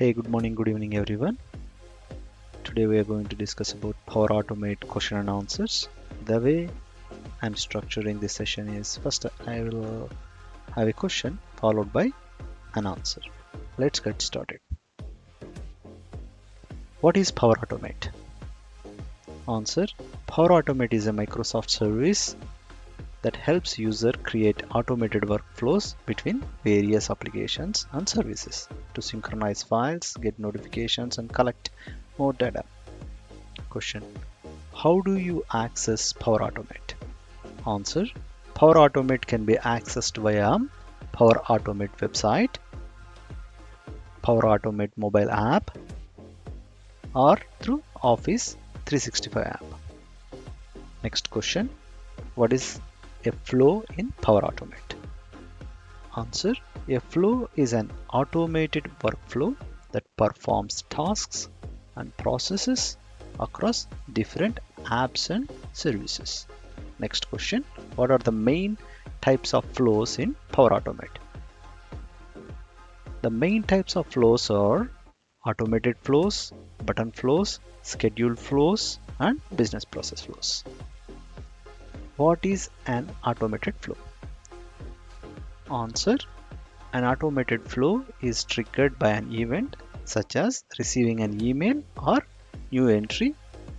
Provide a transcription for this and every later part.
Hey, good morning, good evening, everyone. Today we are going to discuss about Power Automate question and answers. The way I'm structuring this session is first I will have a question followed by an answer. Let's get started. What is Power Automate? Answer: Power Automate is a Microsoft service that helps user create automated workflows between various applications and services to synchronize files, get notifications, and collect more data. Question: how do you access Power Automate? Answer: Power Automate can be accessed via Power Automate website, Power Automate mobile app, or through Office 365 app. Next question: what is a flow in Power Automate? Answer: a flow is an automated workflow that performs tasks and processes across different apps and services. Next question: what are the main types of flows in Power Automate? The main types of flows are automated flows, button flows, scheduled flows, and business process flows. What is an automated flow? Answer: an automated flow is triggered by an event such as receiving an email or new entry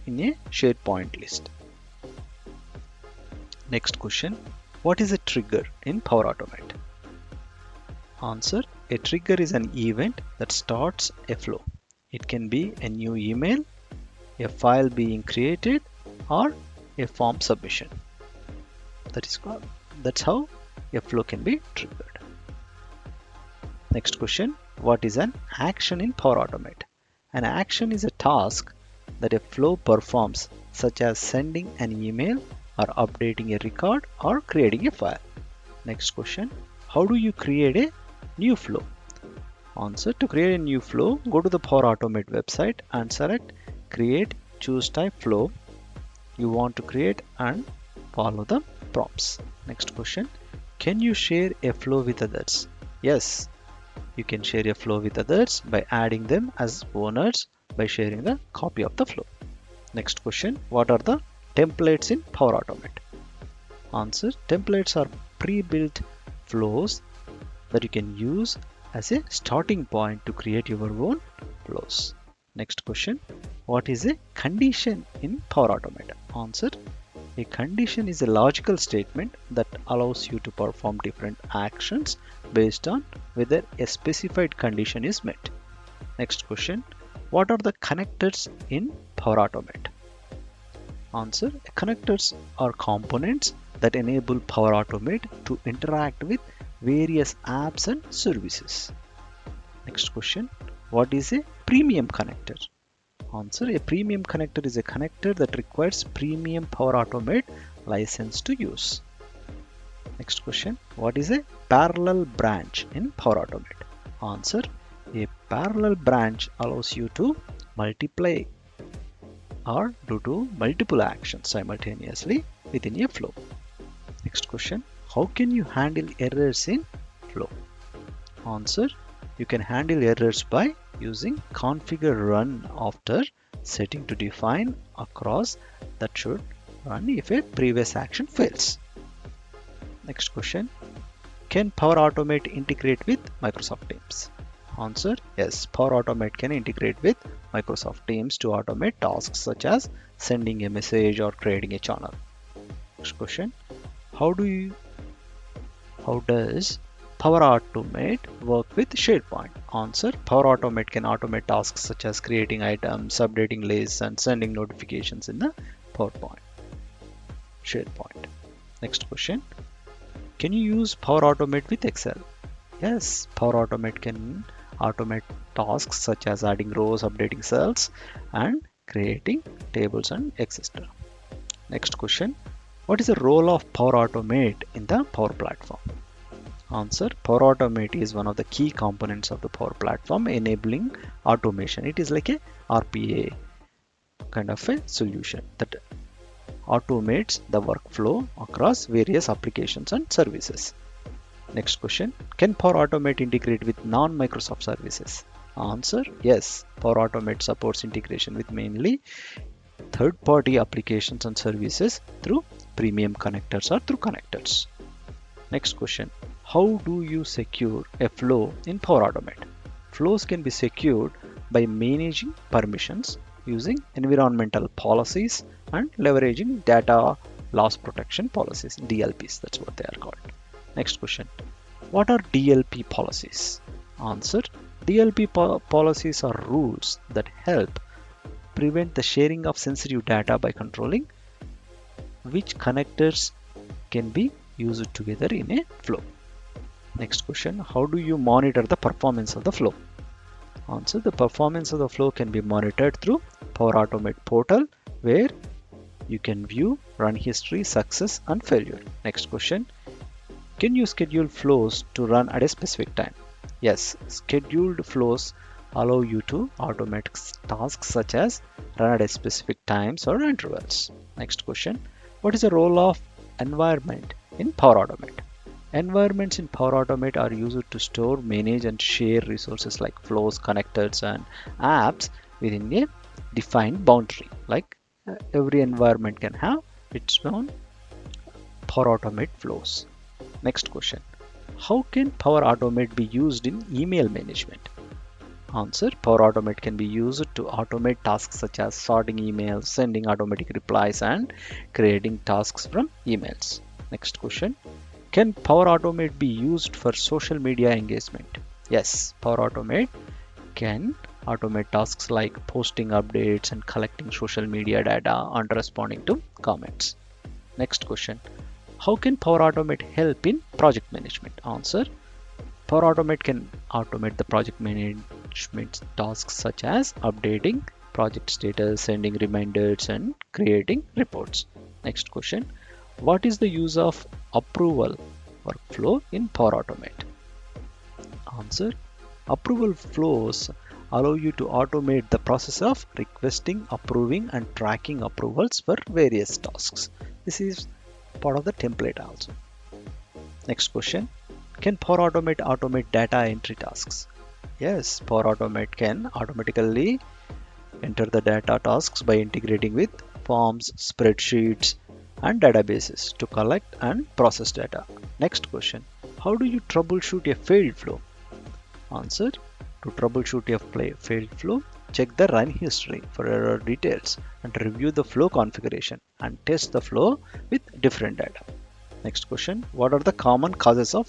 in a SharePoint list. Next question: what is a trigger in Power Automate? Answer: a trigger is an event that starts a flow. It can be a new email, a file being created, or a form submission. That's how a flow can be triggered. Next question: what is an action in Power Automate? An action is a task that a flow performs, such as sending an email or updating a record or creating a file. Next question: how do you create a new flow? Answer: to create a new flow, go to the Power Automate website and select Create, choose type flow you want to create and follow the prompts. Next question: can you share a flow with others? Yes, you can share a flow with others by adding them as owners by sharing the copy of the flow. Next question: what are the templates in Power Automate? Answer: templates are pre-built flows that you can use as a starting point to create your own flows. Next question: what is a condition in Power Automate? Answer: a condition is a logical statement that allows you to perform different actions based on whether a specified condition is met. Next question: what are the connectors in Power Automate? Answer: connectors are components that enable Power Automate to interact with various apps and services. Next question: what is a premium connector? Answer: a premium connector is a connector that requires premium Power Automate license to use. Next question: what is a parallel branch in Power Automate? Answer: a parallel branch allows you to multiply or do multiple actions simultaneously within a flow. Next question: how can you handle errors in flow? Answer: you can handle errors by using configure run after setting to define across that should run if a previous action fails. Next question: can Power Automate integrate with Microsoft Teams? Answer: yes, Power Automate can integrate with Microsoft Teams to automate tasks such as sending a message or creating a channel. Next question: how does Power Automate work with SharePoint? Answer: Power Automate can automate tasks such as creating items, updating lists, and sending notifications in the SharePoint. Next question: can you use Power Automate with Excel? Yes, Power Automate can automate tasks such as adding rows, updating cells, and creating tables and etc. Next question: what is the role of Power Automate in the Power Platform? Answer: Power Automate is one of the key components of the Power Platform enabling automation. It is like a RPA kind of a solution that automates the workflow across various applications and services. Next question: can Power Automate integrate with non-Microsoft services? Answer, yes. Power Automate supports integration with mainly third-party applications and services through premium connectors or through connectors. Next question. How do you secure a flow in Power Automate? Flows can be secured by managing permissions using environmental policies and leveraging data loss protection policies, DLPs, that's what they are called. Next question. What are DLP policies? Answer. DLP policies are rules that help prevent the sharing of sensitive data by controlling which connectors can be used together in a flow. Next question. How do you monitor the performance of the flow? Answer. The performance of the flow can be monitored through Power Automate portal where you can view run history, success and failure. Next question. Can you schedule flows to run at a specific time? Yes, scheduled flows allow you to automate tasks such as run at a specific times or intervals. Next question. What is the role of environment in Power Automate? Environments in Power Automate are used to store, manage, and share resources like flows, connectors, and apps within a defined boundary. Like every environment can have its own Power Automate flows. Next question. How can Power Automate be used in email management? Answer. Power Automate can be used to automate tasks such as sorting emails, sending automatic replies, and creating tasks from emails. Next question. Can Power Automate be used for social media engagement? Yes, Power Automate can automate tasks like posting updates and collecting social media data and responding to comments. Next question. How can Power Automate help in project management? Answer. Power Automate can automate the project management tasks such as updating project status, sending reminders, and creating reports. Next question. What is the use of approval workflow in Power Automate? Answer. Approval flows allow you to automate the process of requesting, approving, and tracking approvals for various tasks. This is part of the template also. Next question. Can Power Automate automate data entry tasks? Yes, Power Automate can automatically enter the data tasks by integrating with forms, spreadsheets, and databases to collect and process data. Next question. How do you troubleshoot a failed flow? Answer. To troubleshoot a failed flow, check the run history for error details and review the flow configuration and test the flow with different data. Next question. What are the common causes of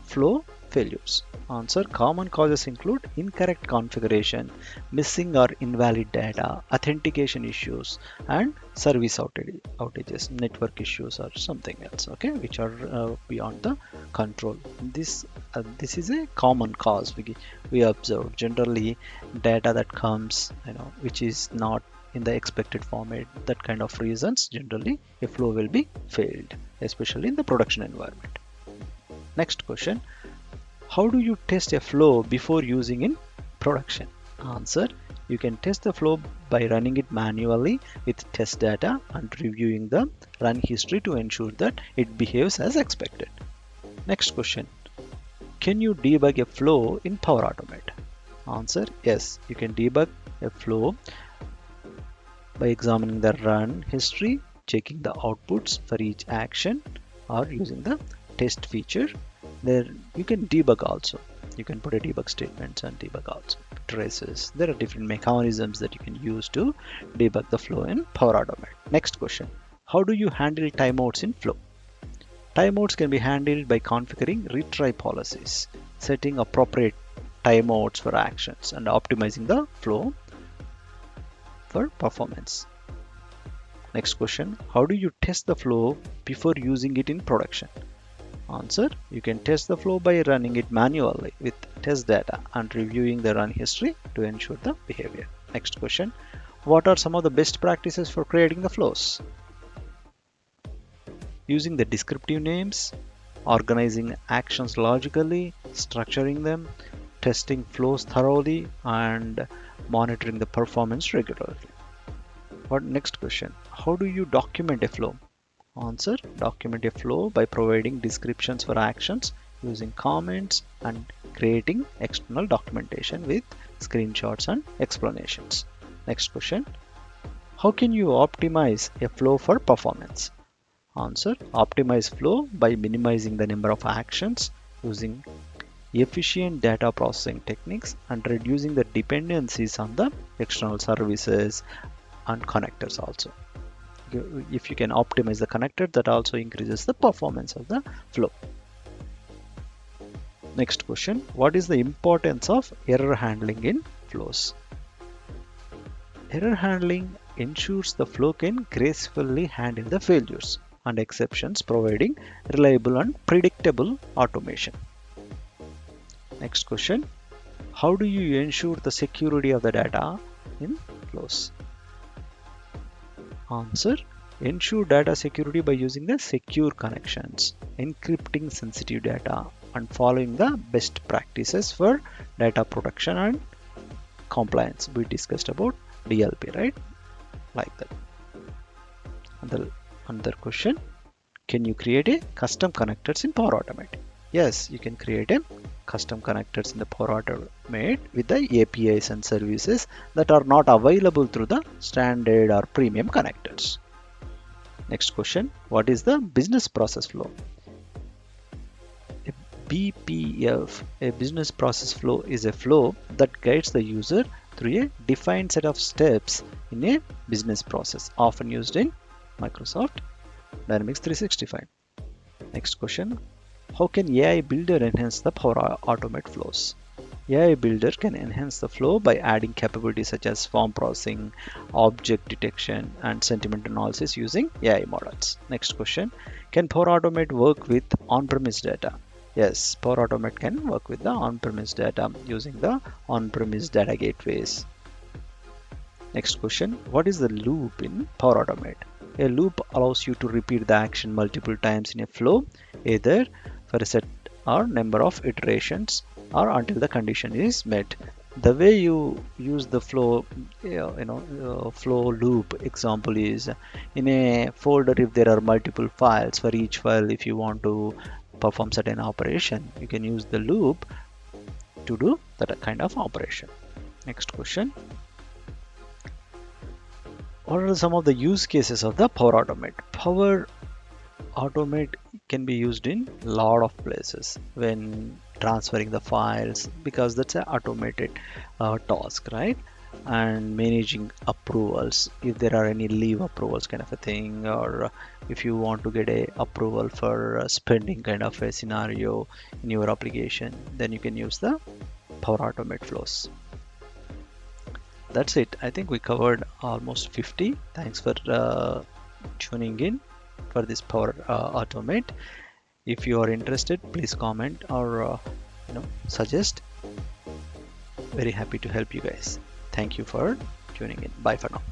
flow failures? Answer. Common causes include incorrect configuration, missing or invalid data, authentication issues, and service outages, network issues, or something else. Okay, which are beyond the control. This is a common cause we observe. Generally, data that comes, which is not in the expected format, that kind of reasons generally a flow will be failed, especially in the production environment. Next question. How do you test a flow before using in production? Answer. You can test the flow by running it manually with test data and reviewing the run history to ensure that it behaves as expected. Next question. Can you debug a flow in Power Automate? Answer. Yes, you can debug a flow by examining the run history, checking the outputs for each action, or using the test feature. There you can debug also. You can put a debug statements and debug also traces. There are different mechanisms that you can use to debug the flow in Power Automate. Next question. How do you handle timeouts in flow? Timeouts can be handled by configuring retry policies, setting appropriate timeouts for actions, and optimizing the flow for performance. Next question. How do you test the flow before using it in production? Answer. You can test the flow by running it manually with test data and reviewing the run history to ensure the behavior. Next question. What are some of the best practices for creating the flows? Using the descriptive names, organizing actions logically, structuring them, testing flows thoroughly, and monitoring the performance regularly. Next question. How do you document a flow? Answer. Document a flow by providing descriptions for actions, using comments, and creating external documentation with screenshots and explanations. Next question. How can you optimize a flow for performance? Answer. Optimize flow by minimizing the number of actions using efficient data processing techniques and reducing the dependencies on the external services and connectors also. If you can optimize the connector, that also increases the performance of the flow. Next question. What is the importance of error handling in flows? Error handling ensures the flow can gracefully handle the failures and exceptions, providing reliable and predictable automation. Next question. How do you ensure the security of the data in flows? Answer. Ensure data security by using the secure connections, encrypting sensitive data, and following the best practices for data protection and compliance. We discussed about DLP, right? Like that. Another question. Can you create a custom connectors in Power Automate? Yes, you can create a custom connectors in the Power Automate with the APIs and services that are not available through the standard or premium connectors. Next question. What is the business process flow? A BPF, a business process flow, is a flow that guides the user through a defined set of steps in a business process, often used in Microsoft Dynamics 365. Next question. How can AI Builder enhance the Power Automate flows? AI Builder can enhance the flow by adding capabilities such as form processing, object detection, and sentiment analysis using AI models. Next question. Can Power Automate work with on-premise data? Yes, Power Automate can work with the on-premise data using the on-premise data gateways. Next question. What is the loop in Power Automate? A loop allows you to repeat the action multiple times in a flow, either for a set or number of iterations or until the condition is met. The way you use the flow, flow loop example is in a folder. If there are multiple files, for each file, if you want to perform certain operation, you can use the loop to do that kind of operation. Next question. What are some of the use cases of the Power Automate? Power Automate can be used in a lot of places when transferring the files, because that's an automated task, right? And managing approvals, if there are any leave approvals kind of a thing, or if you want to get a approval for spending kind of a scenario in your application, then you can use the Power Automate flows. That's it. I think we covered almost 50. Thanks for tuning in for this Power Automate. If you are interested, please comment or suggest. Very happy to help you guys. Thank you for tuning in. Bye for now.